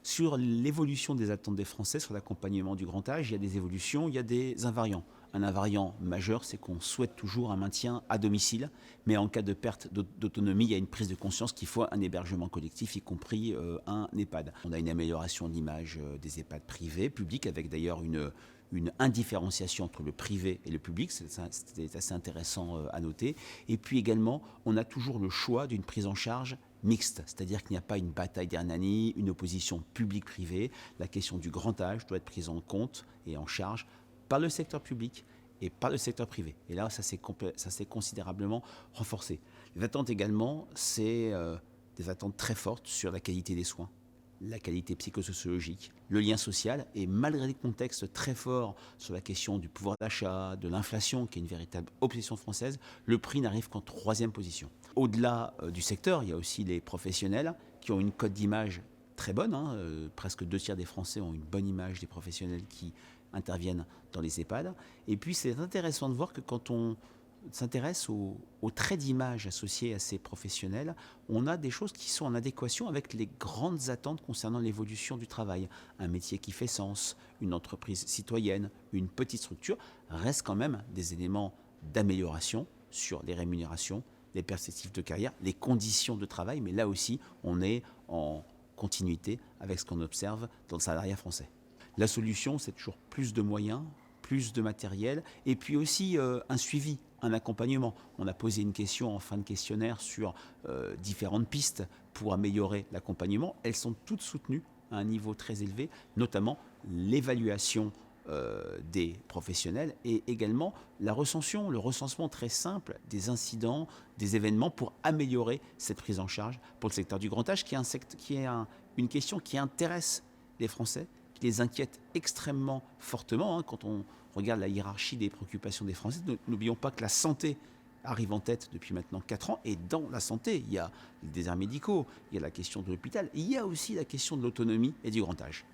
Sur l'évolution des attentes des Français sur l'accompagnement du grand âge, il y a des évolutions, il y a des invariants. Un invariant majeur, c'est qu'on souhaite toujours un maintien à domicile, mais en cas de perte d'autonomie, il y a une prise de conscience qu'il faut un hébergement collectif, y compris un EHPAD. On a une amélioration de l'image des EHPAD privés, publics, avec d'ailleurs une indifférenciation entre le privé et le public, c'est assez intéressant à noter. Et puis également, on a toujours le choix d'une prise en charge mixte, c'est-à-dire qu'il n'y a pas une bataille d'Hernani, une opposition publique-privée. La question du grand âge doit être prise en compte et en charge par le secteur public et par le secteur privé. Et là, ça s'est considérablement renforcé. Les attentes également, c'est des attentes très fortes sur la qualité des soins, la qualité psychosociologique, le lien social, et malgré des contextes très forts sur la question du pouvoir d'achat, de l'inflation, qui est une véritable obsession française, le prix n'arrive qu'en troisième position. Au-delà du secteur, il y a aussi les professionnels qui ont une cote d'image très bonne. Presque 2 tiers des Français ont une bonne image des professionnels qui interviennent dans les EHPAD. Et puis c'est intéressant de voir que quand on s'intéresse aux traits d'image associés à ces professionnels, on a des choses qui sont en adéquation avec les grandes attentes concernant l'évolution du travail. Un métier qui fait sens, une entreprise citoyenne, une petite structure, restent quand même des éléments d'amélioration sur les rémunérations, les perspectives de carrière, les conditions de travail, mais là aussi, on est en continuité avec ce qu'on observe dans le salariat français. La solution, c'est toujours plus de moyens, plus de matériel, et puis aussi un suivi, un accompagnement. On a posé une question en fin de questionnaire sur différentes pistes pour améliorer l'accompagnement. Elles sont toutes soutenues à un niveau très élevé, notamment l'évaluation des professionnels et également la recension, le recensement très simple des incidents, des événements pour améliorer cette prise en charge pour le secteur du grand âge, qui est une question qui intéresse les Français, qui les inquiète extrêmement fortement. Quand on regarde la hiérarchie des préoccupations des Français, n'oublions pas que la santé arrive en tête depuis maintenant 4 ans, et dans la santé, il y a les déserts médicaux, il y a la question de l'hôpital, il y a aussi la question de l'autonomie et du grand âge.